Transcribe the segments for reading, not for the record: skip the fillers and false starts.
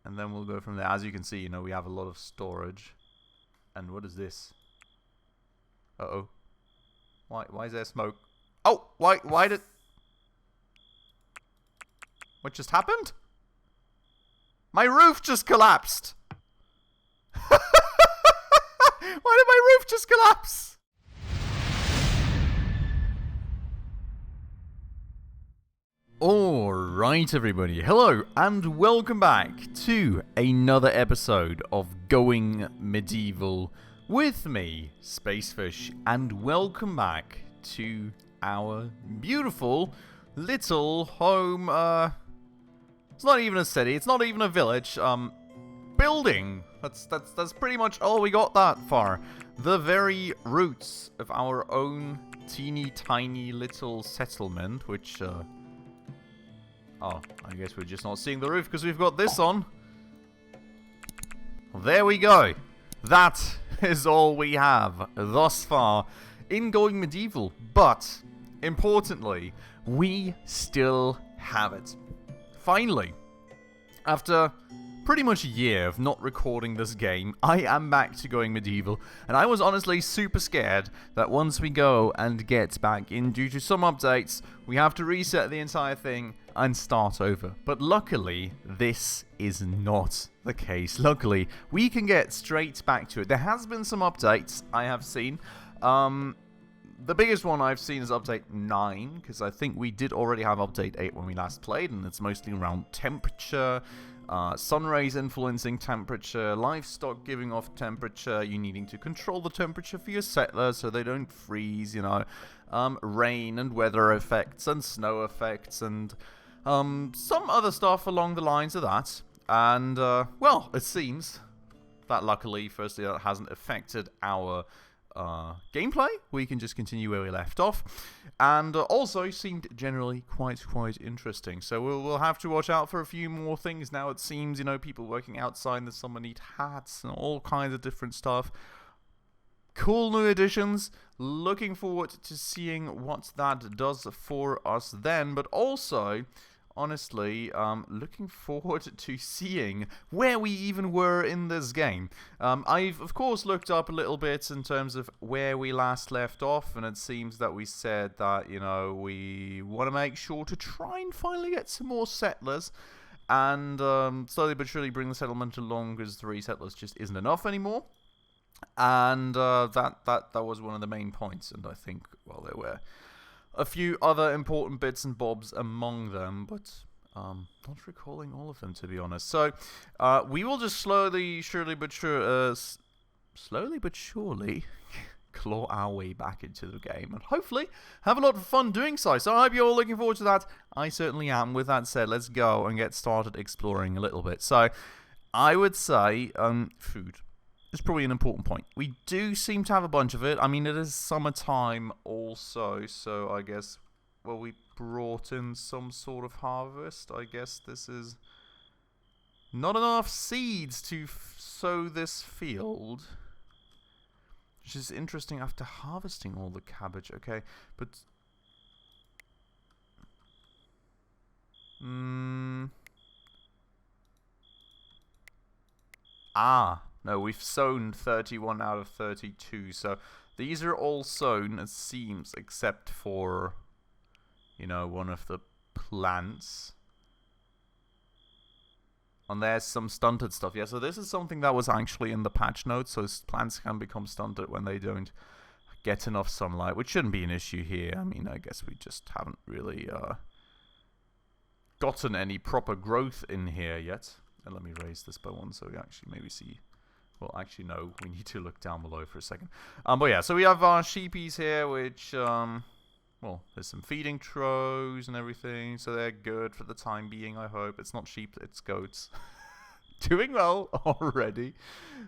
And then we'll go from there. As you can see, you know, we have a lot of storage. And what is this? Uh-oh. Why is there smoke? Oh, why did... What just happened? My roof just collapsed! Why did my roof just collapse? Alright everybody, hello and welcome back to another episode of Going Medieval with me, Spacefish, and welcome back to our beautiful little home, it's not even a city, it's not even a village, building. That's pretty much all we got that far. The very roots of our own teeny tiny little settlement, which, oh, I guess we're just not seeing the roof because we've got this on. There we go. That is all we have thus far in Going Medieval. But, importantly, we still have it. Finally, after pretty much a year of not recording this game, I am back to Going Medieval, and I was honestly super scared that once we go and get back in due to some updates, we have to reset the entire thing and start over. But luckily, this is not the case. Luckily, we can get straight back to it. There has been some updates I have seen. The biggest one I've seen is update 9, because I think we did already have update 8 when we last played, and it's mostly around temperature, sun rays influencing temperature, livestock giving off temperature, you needing to control the temperature for your settlers so they don't freeze, you know, rain and weather effects and snow effects and some other stuff along the lines of that. And, well, it seems that luckily, firstly, that hasn't affected our gameplay. We can just continue where we left off, and also seemed generally quite interesting. So we'll have to watch out for a few more things now. It seems, you know, people working outside the summer need hats and all kinds of different stuff. Cool new additions. Looking forward to seeing what that does for us then, but also, honestly, looking forward to seeing where we even were in this game. I've, of course, looked up a little bit in terms of where we last left off, and it seems that we said that, you know, we want to make sure to try and finally get some more settlers, and slowly but surely bring the settlement along, because 3 settlers just isn't enough anymore. And that was one of the main points, and I think, well, there were a few other important bits and bobs among them, but not recalling all of them, to be honest. So we will just slowly but surely claw our way back into the game, and hopefully have a lot of fun doing so. So I hope you're all looking forward to that. I certainly am. With that said, let's go and get started exploring a little bit. So I would say food is probably an important point. We do seem to have a bunch of it. I mean, it is summertime also, so I guess, well, we brought in some sort of harvest. I guess this is not enough seeds to sow this field, which is interesting after harvesting all the cabbage. Okay, but no, we've sown 31 out of 32, so these are all sown, it seems, except for, you know, one of the plants. And there's some stunted stuff. Yeah, so this is something that was actually in the patch notes, so plants can become stunted when they don't get enough sunlight, which shouldn't be an issue here. I mean, I guess we just haven't really gotten any proper growth in here yet. And let me raise this by 1 so we actually maybe see. Well, actually, no. We need to look down below for a second. But yeah, so we have our sheepies here, which, well, there's some feeding troughs and everything, so they're good for the time being, I hope. It's not sheep, it's goats. Doing well already.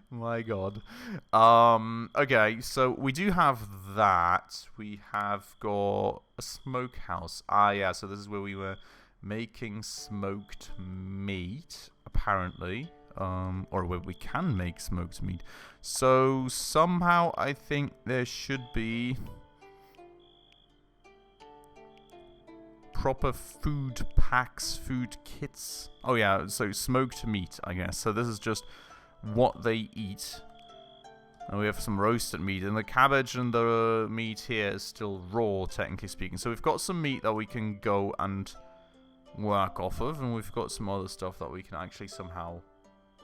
My god. Okay, so we do have that. We have got a smokehouse. Ah, yeah, so this is where we were making smoked meat, apparently. Or where we can make smoked meat. So somehow I think there should be proper food packs, food kits. Oh yeah, so smoked meat, I guess. So this is just what they eat. And we have some roasted meat. And the cabbage and the meat here is still raw, technically speaking. So we've got some meat that we can go and work off of. And we've got some other stuff that we can actually somehow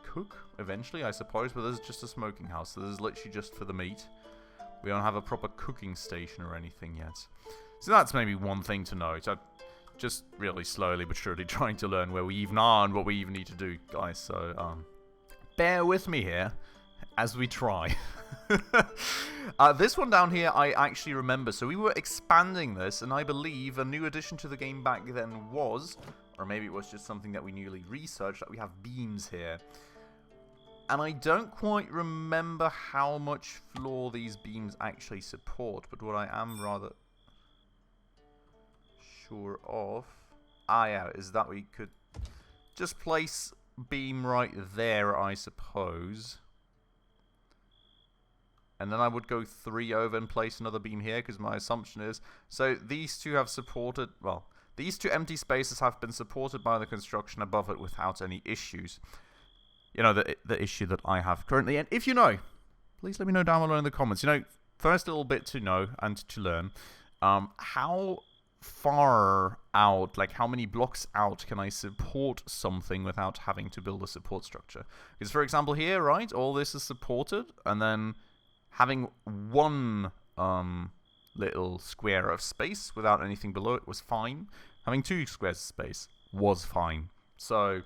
cook eventually, I suppose. But this is just a smoking house. So this is literally just for the meat. We don't have a proper cooking station or anything yet. So that's maybe one thing to note. I'm just really slowly but surely trying to learn where we even are and what we even need to do, guys. So, bear with me here as we try. This one down here I actually remember. So we were expanding this, and I believe a new addition to the game back then was, or maybe it was just something that we newly researched, that we have beams here. And I don't quite remember how much floor these beams actually support, but what I am rather sure of, yeah, is that we could just place beam right there, I suppose. And then I would go 3 over and place another beam here, because my assumption is, so these two have supported, well, these two empty spaces have been supported by the construction above it without any issues. You know, the issue that I have currently. And if you know, please let me know down below in the comments. You know, first little bit to know and to learn, how far out, like how many blocks out can I support something without having to build a support structure? Because for example here, right, all this is supported, and then having one little square of space without anything below it was fine. Having 2 squares of space was fine. So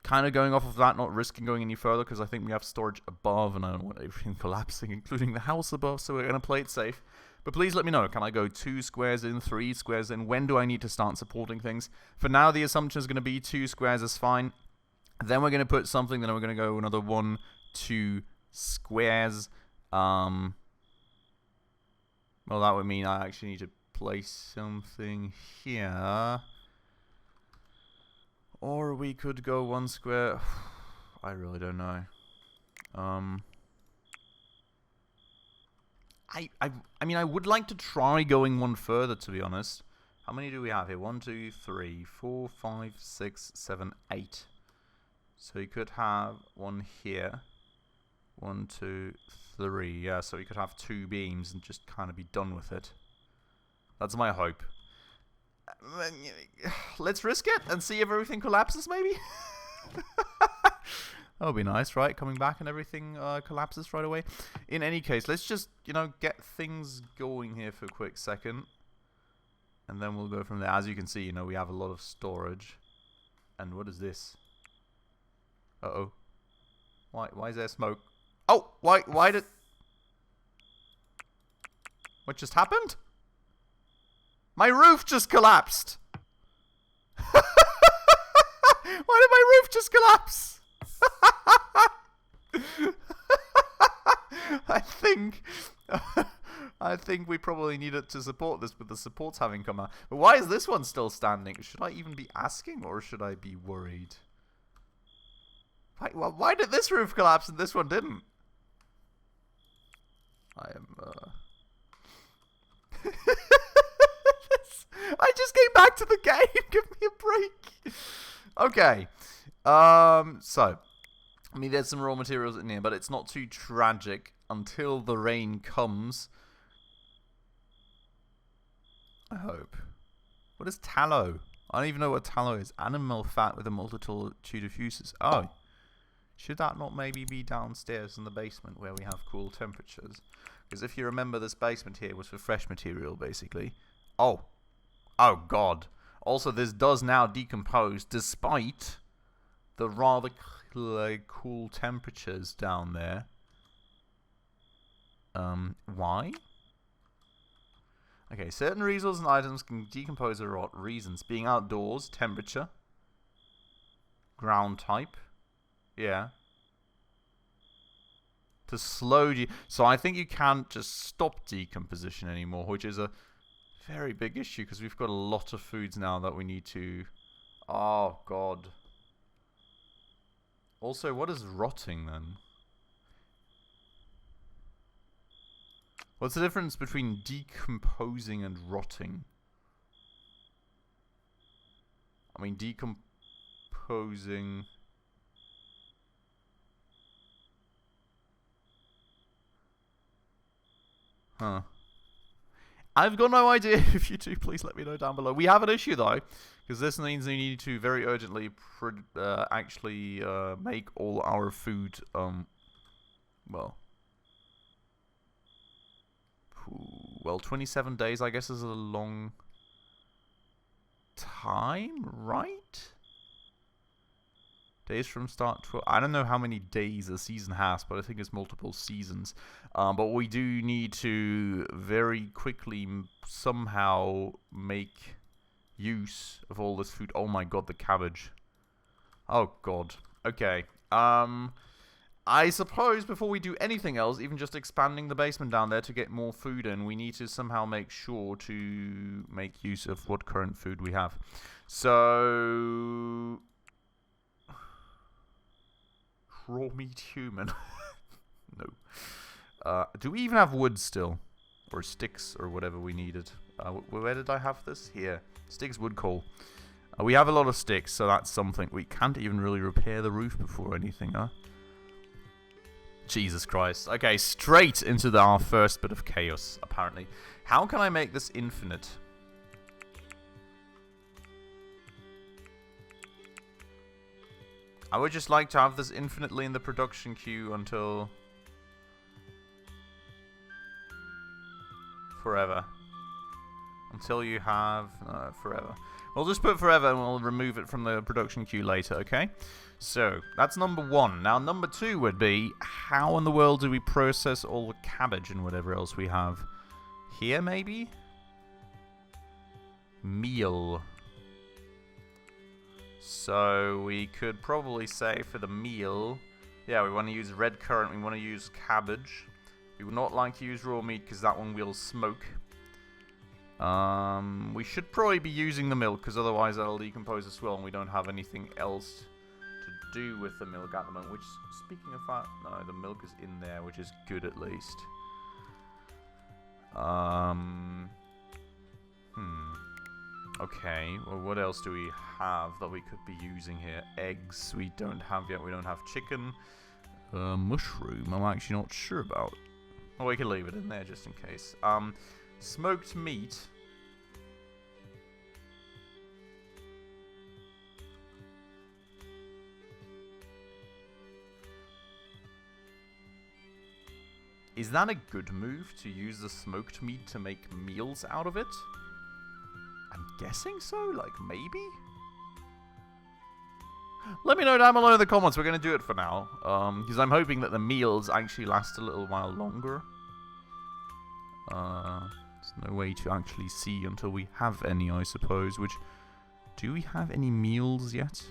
kind of going off of that, not risking going any further, because I think we have storage above, and I don't want everything collapsing, including the house above, so we're going to play it safe. But please let me know, can I go 2 squares in, 3 squares in? When do I need to start supporting things? For now, the assumption is going to be 2 squares is fine. Then we're going to put something, then we're going to go another 1, 2 squares. Well, that would mean I actually need to place something here. Or we could go 1 square. I really don't know. I mean, I would like to try going 1 further, to be honest. How many do we have here? 1, 2, 3, 4, 5, 6, 7, 8. So you could have 1 here. 1, 2, 3. Yeah, so you could have 2 beams and just kind of be done with it. That's my hope. Let's risk it and see if everything collapses, maybe? That would be nice, right? Coming back and everything collapses right away. In any case, let's just, you know, get things going here for a quick second. And then we'll go from there. As you can see, you know, we have a lot of storage. And what is this? Uh-oh. Why is there smoke? Oh! Why did... What just happened? My roof just collapsed! Why did my roof just collapse? I think we probably needed to support this with the supports having come out. But why is this one still standing? Should I even be asking, or should I be worried? Why did this roof collapse and this one didn't? I am, I just came back to the game. Give me a break. Okay. So, I mean, there's some raw materials in here, but it's not too tragic until the rain comes. I hope. What is tallow? I don't even know what tallow is. Animal fat with a multitude of uses. Oh. Should that not maybe be downstairs in the basement where we have cool temperatures? Because if you remember, this basement here was for fresh material, basically. Oh. Oh, God. Also, this does now decompose despite the rather cool temperatures down there. Why? Okay, certain resources and items can decompose for odd reasons. Being outdoors, temperature, ground type. Yeah. To slow so I think you can't just stop decomposition anymore, which is a very big issue because we've got a lot of foods now that we need to... Oh, God. Also, what is rotting then? What's the difference between decomposing and rotting? I mean, decomposing... Huh. I've got no idea. If you do, please let me know down below. We have an issue, though, because this means we need to very urgently actually make all our food, well... Well, 27 days, I guess, is a long time, right? Days from start to... I don't know how many days a season has, but I think it's multiple seasons. But we do need to very quickly somehow make use of all this food. Oh my god, the cabbage. Oh god. Okay. I suppose before we do anything else, even just expanding the basement down there to get more food in, we need to somehow make sure to make use of what current food we have. So... raw meat human. No. Do we even have wood still? Or sticks, or whatever we needed? Where did I have this? Here. Sticks, wood, coal. We have a lot of sticks, so that's something. We can't even really repair the roof before anything, huh? Jesus Christ. Okay, straight into our first bit of chaos, apparently. How can I make this infinite? I would just like to have this infinitely in the production queue until... forever. Until you have... forever. We'll just put forever and we'll remove it from the production queue later, okay? So, that's number one. Now, number two would be, how in the world do we process all the cabbage and whatever else we have? Here, maybe? Meal. So, we could probably say for the meal... yeah, we want to use red currant, we want to use cabbage. We would not like to use raw meat because that one will smoke. We should probably be using the milk because otherwise that'll decompose as well and we don't have anything else to do with the milk at the moment. Which, speaking of that, no, the milk is in there, which is good at least. Okay, well, what else do we have that we could be using here? Eggs, we don't have yet. We don't have chicken. Mushroom, I'm actually not sure about. Well, we can leave it in there just in case. Smoked meat. Is that a good move to use the smoked meat to make meals out of it? I'm guessing so, like maybe? Let me know down below in the comments. We're going to do it for now. Because I'm hoping that the meals actually last a little while longer. There's no way to actually see until we have any, I suppose. Which, do we have any meals yet?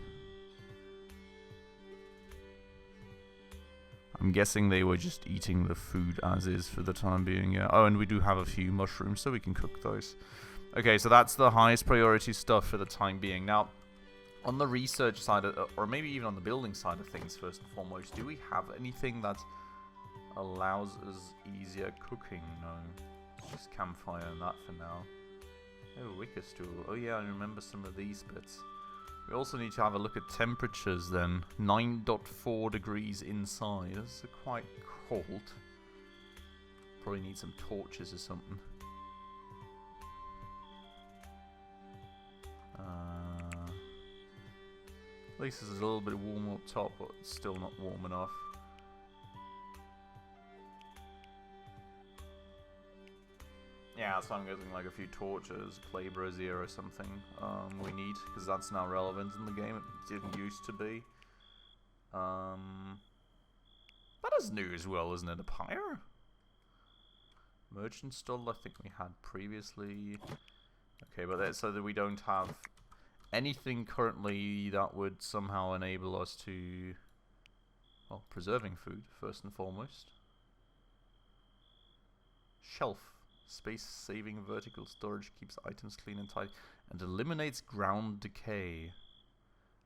I'm guessing they were just eating the food as is for the time being, yeah. Oh, and we do have a few mushrooms, so we can cook those. Okay, so that's the highest priority stuff for the time being. Now, on the research side, or maybe even on the building side of things, first and foremost, do we have anything that allows us easier cooking? No. Just campfire and that for now. Oh, wicker stool. Oh yeah, I remember some of these bits. We also need to have a look at temperatures then. 9.4 degrees inside. That's quite cold. Probably need some torches or something. At least there's a little bit warm up top, but it's still not warm enough. Yeah, that's why I'm getting like a few torches, clay brazier or something we need, because that's now relevant in the game. It didn't used to be. That is new as well, isn't it? A pyre? Merchant stall, I think we had previously. Okay, but that's so that we don't have anything currently that would somehow enable us to... well, preserving food, first and foremost. Shelf. Space-saving vertical storage keeps items clean and tidy and eliminates ground decay.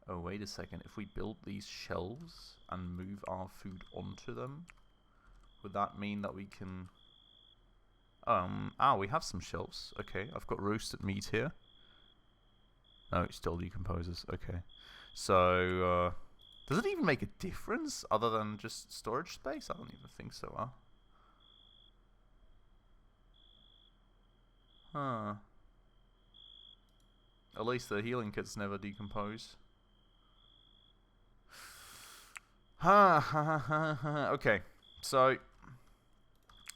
Oh, wait a second. If we build these shelves and move our food onto them, would that mean that we can... we have some shelves. Okay, I've got roasted meat here. No, it still decomposes. Okay. So, does it even make a difference other than just storage space? I don't even think so, huh? Huh. At least the healing kits never decompose. Ha ha ha ha ha. Okay, so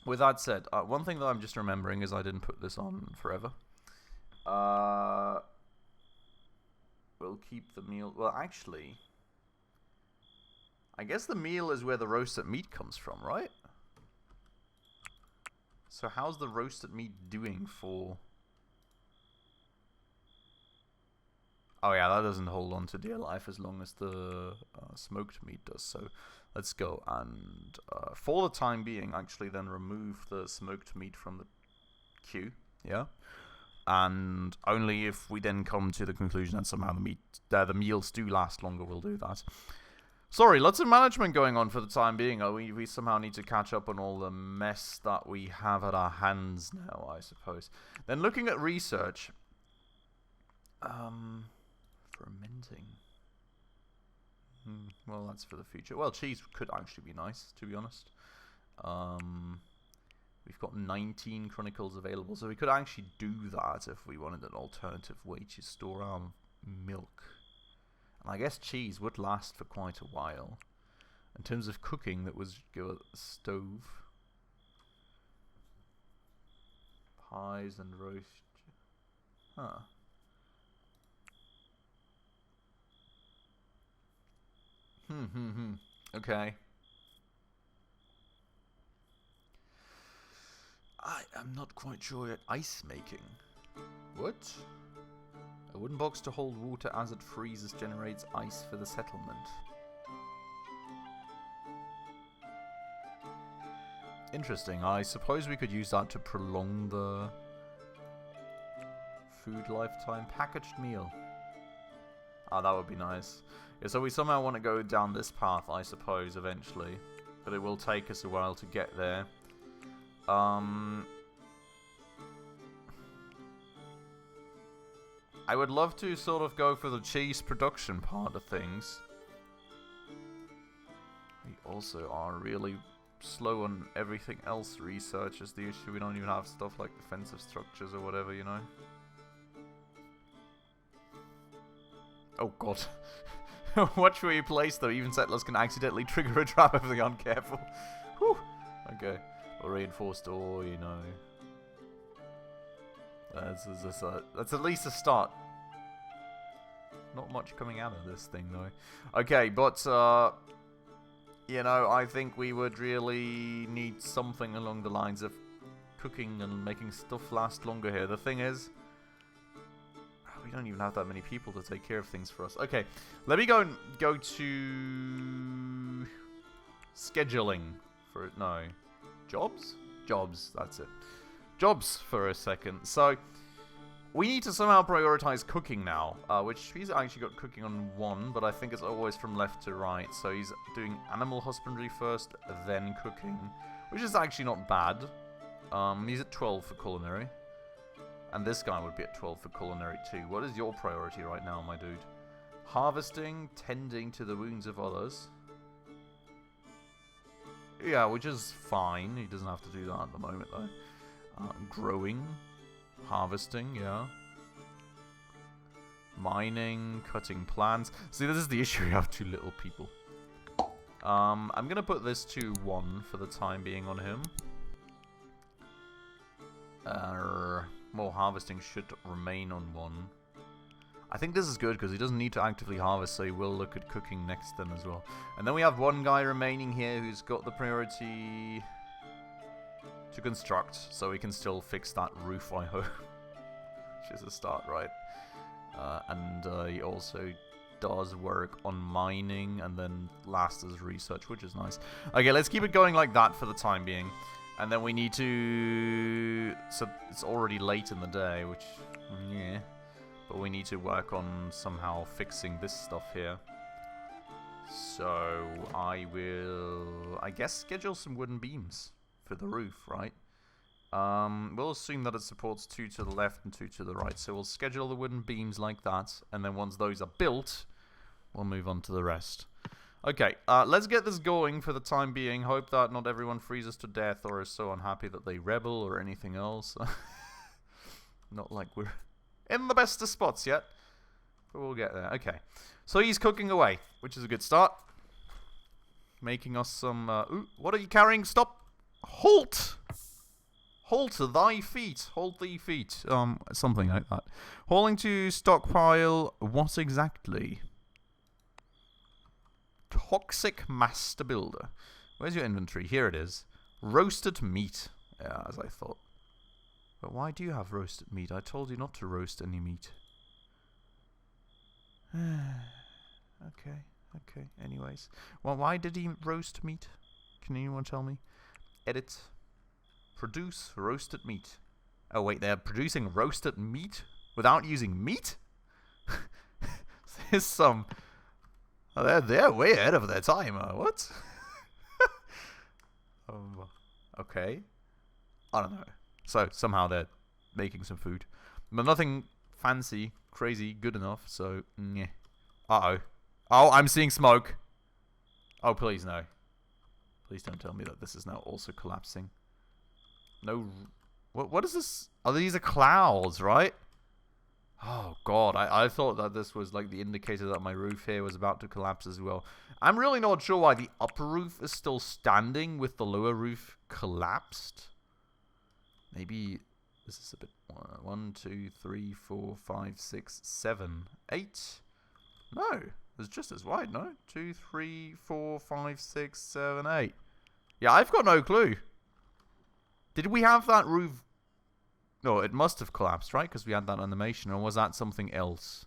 with that said, one thing that I'm just remembering is I didn't put this on forever. We'll keep the meal. Well, actually, I guess the meal is where the roasted meat comes from, right? So how's the roasted meat doing for... Oh yeah, that doesn't hold on to dear life as long as the smoked meat does. So let's go and, for the time being, actually then remove the smoked meat from the queue. Yeah. And only if we then come to the conclusion that somehow the meals do last longer, we'll do that. Sorry, lots of management going on for the time being. We somehow need to catch up on all the mess that we have at our hands now, I suppose. Then looking at research... fermenting. Well, that's for the future. Well, cheese could actually be nice, to be honest. We've got 19 chronicles available, so we could actually do that if we wanted an alternative way to store our milk. And I guess cheese would last for quite a while. In terms of cooking, that was go a stove. Pies and roast. Huh. Okay. I am not quite sure yet. Ice making. What? A wooden box to hold water as it freezes generates ice for the settlement. Interesting. I suppose we could use that to prolong the food lifetime. Packaged meal. Ah, that would be nice. Yeah, so we somehow want to go down this path, I suppose, eventually. But it will take us a while to get there. I would love to sort of go for the cheese production part of things. We also are really slow on everything else research is the issue. We don't even have stuff like defensive structures or whatever, you know. Oh god. Watch where you place though, even settlers can accidentally trigger a trap if they're uncareful. Whew. Okay. Or reinforced ore, you know. That's at least a start. Not much coming out of this thing though. Okay, but you know, I think we would really need something along the lines of cooking and making stuff last longer here. The thing is, we don't even have that many people to take care of things for us. Okay, let me go to scheduling for jobs? Jobs, that's it. Jobs for a second. So we need to somehow prioritize cooking now, which he's actually got cooking on 1, but I think it's always from left to right. So he's doing animal husbandry first, then cooking, which is actually not bad. He's at 12 for culinary. And this guy would be at 12 for culinary too. What is your priority right now, my dude? Harvesting, tending to the wounds of others. Yeah, which is fine. He doesn't have to do that at the moment, though. Growing, harvesting, yeah. Mining, cutting plants. See, this is the issue. We have too little people. I'm going to put this to 1 for the time being on him. More harvesting should remain on 1. I think this is good because he doesn't need to actively harvest, so he will look at cooking next then as well. And then we have one guy remaining here who's got the priority to construct, so we can still fix that roof, I hope. Which is a start, right? And he also does work on mining, and then last is research, which is nice. Okay, let's keep it going like that for the time being. And then we need to... So it's already late in the day, which... yeah. But we need to work on somehow fixing this stuff here. So I will... I guess schedule some wooden beams for the roof, right? We'll assume that it supports 2 to the left and 2 to the right. So we'll schedule the wooden beams like that. And then once those are built, we'll move on to the rest. Okay, let's get this going for the time being. Hope that not everyone freezes to death or is so unhappy that they rebel or anything else. Not like we're in the best of spots yet. But we'll get there. Okay, so he's cooking away, which is a good start. Making us some... ooh, what are you carrying? Stop! Halt! Halt thy feet. Hold thee feet. Something like that. Hauling to stockpile. What exactly? Toxic master builder. Where's your inventory? Here it is. Roasted meat. Yeah, as I thought. But why do you have roasted meat? I told you not to roast any meat. Okay. Anyways. Well, why did he roast meat? Can anyone tell me? Edit. Produce roasted meat. Oh wait, they're producing roasted meat without using meat? There's some... Oh, they're way ahead of their time. What? Okay. I don't know. So, somehow they're making some food. But nothing fancy, crazy, good enough, so... Nyeh. Uh-oh. Oh, I'm seeing smoke. Oh, please no. Please don't tell me that this is now also collapsing. No... What is this? Oh, these are clouds, right? Oh, God. I thought that this was like the indicator that my roof here was about to collapse as well. I'm really not sure why the upper roof is still standing with the lower roof collapsed. Maybe this is a bit... 1, 2, 3, 4, 5, 6, 7, 8. No. It's just as wide, no? 2, 3, 4, 5, 6, 7, 8. Yeah, I've got no clue. Did we have that roof... No, it must have collapsed, right? Because we had that animation. Or was that something else?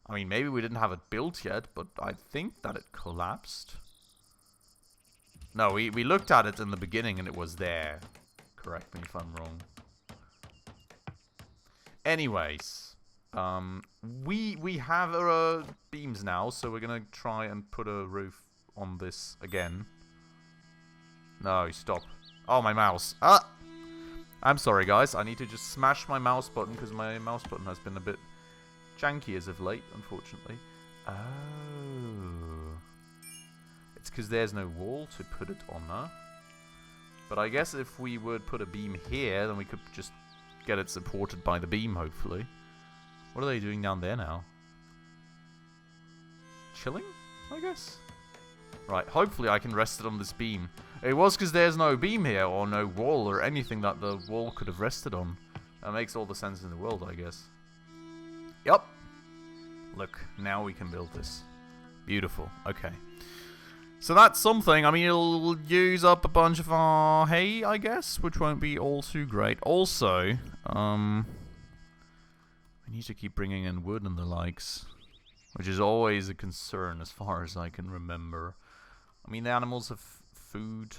I mean, maybe we didn't have it built yet, but I think that it collapsed. No, we looked at it in the beginning and it was there. Correct me if I'm wrong. Anyways, we have beams now, so we're gonna try and put a roof on this again. No, stop. Oh, my mouse. Ah! I'm sorry, guys. I need to just smash my mouse button because my mouse button has been a bit janky as of late, unfortunately. Oh. It's because there's no wall to put it on, huh? But I guess if we would put a beam here, then we could just get it supported by the beam, hopefully. What are they doing down there now? Chilling, I guess? Right, hopefully I can rest it on this beam. It was because there's no beam here, or no wall, or anything that the wall could have rested on. That makes all the sense in the world, I guess. Yup. Look, now we can build this. Beautiful. Okay. So that's something. I mean, it'll use up a bunch of our hay, I guess, which won't be all too great. Also, we need to keep bringing in wood and the likes, which is always a concern as far as I can remember. I mean, the animals have food.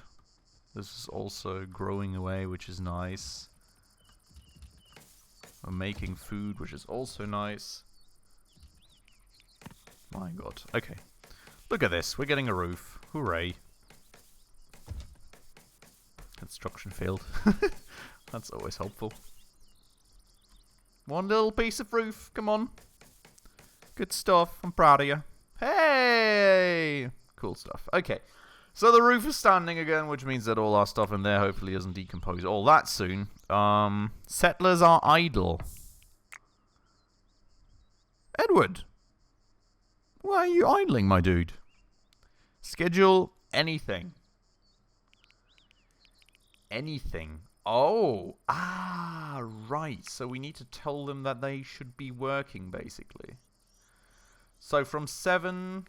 This is also growing away, which is nice. We're making food, which is also nice. My God. Okay. Look at this. We're getting a roof. Hooray. Construction failed. That's always helpful. One little piece of roof. Come on. Good stuff. I'm proud of you. Hey! Cool stuff. Okay. So the roof is standing again, which means that all our stuff in there hopefully doesn't decompose all that soon. Settlers are idle. Edward! Why are you idling, my dude? Schedule anything. Anything. Oh. Ah, right. So we need to tell them that they should be working, basically. So from 7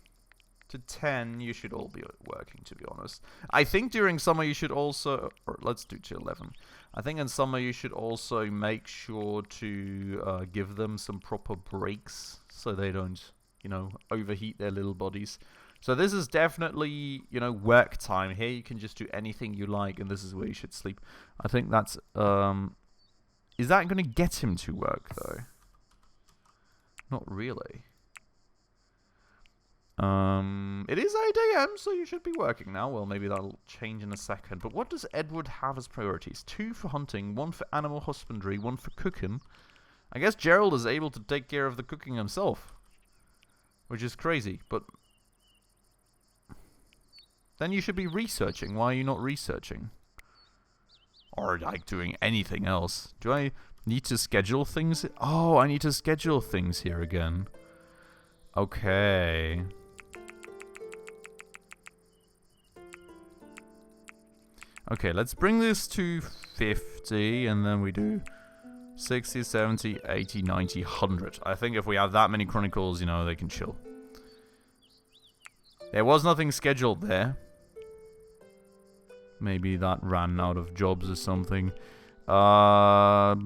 to 10, you should all be working, to be honest. I think during summer you should also... Or let's do to 11. I think in summer you should also make sure to give them some proper breaks so they don't, you know, overheat their little bodies. So this is definitely, you know, work time. Here you can just do anything you like, and this is where you should sleep. I think that's... Is that going to get him to work, though? Not really. It is 8 a.m., so you should be working now. Well, maybe that'll change in a second. But what does Edward have as priorities? 2 for hunting, 1 for animal husbandry, 1 for cooking. I guess Gerald is able to take care of the cooking himself, which is crazy. But then you should be researching. Why are you not researching? Or, like, doing anything else. Do I need to schedule things? Oh, I need to schedule things here again. Okay. Okay, let's bring this to 50, and then we do 60, 70, 80, 90, 100. I think if we have that many chronicles, you know, they can chill. There was nothing scheduled there. Maybe that ran out of jobs or something. Not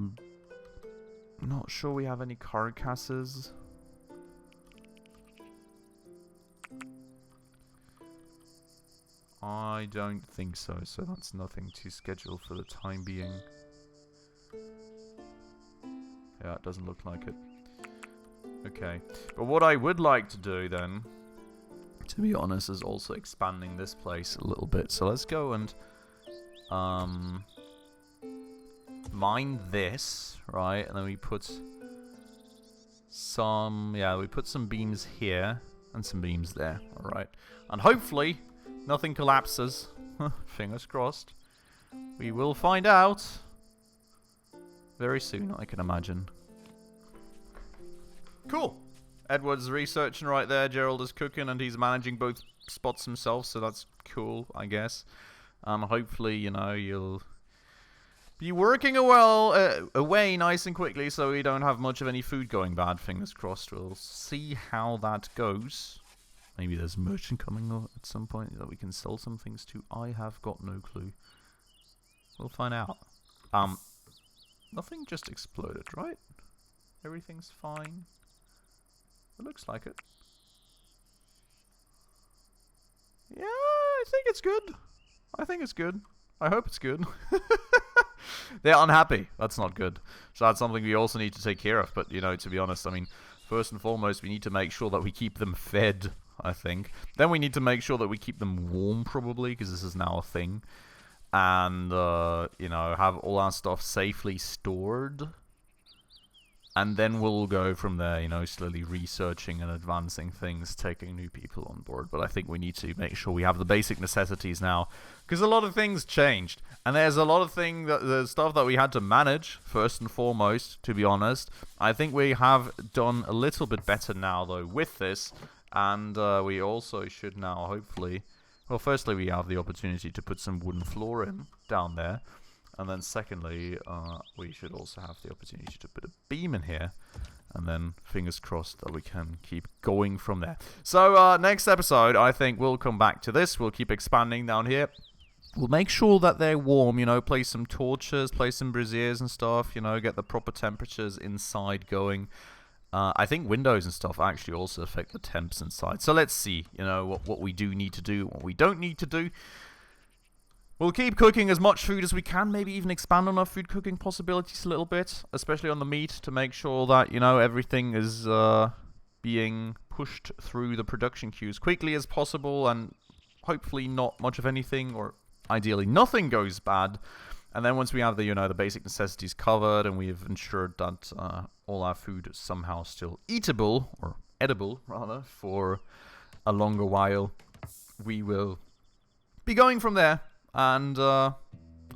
sure we have any carcasses. I don't think so, so that's nothing to schedule for the time being. Yeah, it doesn't look like it. Okay. But what I would like to do then, to be honest, is also expanding this place a little bit. So let's go and mine this, right? And then we put some, yeah, we put some beams here and some beams there, alright? And hopefully nothing collapses. Fingers crossed. We will find out very soon, I can imagine. Cool. Edward's researching right there. Gerald is cooking, and he's managing both spots himself, so that's cool, I guess. Hopefully, you know, you'll be working away nice and quickly, so we don't have much of any food going bad. Fingers crossed. We'll see how that goes. Maybe there's merchant coming at some point that we can sell some things to. I have got no clue. We'll find out. Nothing just exploded, right? Everything's fine. It looks like it. Yeah, I think it's good. I think it's good. I hope it's good. They're unhappy. That's not good. So that's something we also need to take care of. But, you know, to be honest, I mean, first and foremost, we need to make sure that we keep them fed, I think. Then we need to make sure that we keep them warm, probably, because this is now a thing. And, you know, have all our stuff safely stored. And then we'll go from there, you know, slowly researching and advancing things, taking new people on board. But I think we need to make sure we have the basic necessities now, because a lot of things changed. And there's a lot of the stuff that we had to manage, first and foremost, to be honest. I think we have done a little bit better now, though, with this. And we also should now, hopefully... Well, firstly, we have the opportunity to put some wooden floor in down there. And then secondly, we should also have the opportunity to put a beam in here. And then, fingers crossed, that we can keep going from there. So, next episode, I think we'll come back to this. We'll keep expanding down here. We'll make sure that they're warm, you know, place some torches, place some braziers and stuff, you know, get the proper temperatures inside going. I think windows and stuff actually also affect the temps inside. So let's see, you know, what we do need to do, what we don't need to do. We'll keep cooking as much food as we can, maybe even expand on our food cooking possibilities a little bit, especially on the meat, to make sure that, you know, everything is being pushed through the production queues quickly as possible, and hopefully not much of anything, or ideally nothing goes bad. And then once we have the, you know, the basic necessities covered, and we've ensured that all our food is somehow still eatable, or edible, rather, for a longer while, we will be going from there. And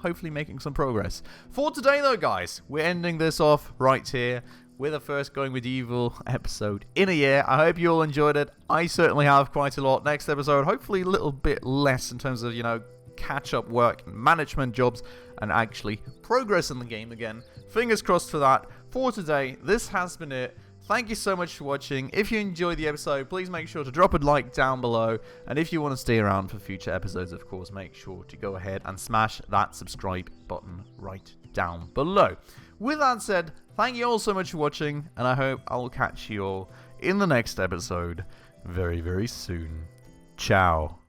hopefully making some progress. For today, though, guys, we're ending this off right here with the first Going Medieval episode in a year. I hope you all enjoyed it. I certainly have quite a lot. Next episode, hopefully a little bit less in terms of, you know, catch-up work and management jobs and actually progress in the game again. Fingers crossed for that. For today, this has been it. Thank you so much for watching. If you enjoyed the episode, please make sure to drop a like down below. And if you want to stay around for future episodes, of course, make sure to go ahead and smash that subscribe button right down below. With that said, thank you all so much for watching, and I hope I'll catch you all in the next episode very, very soon. Ciao.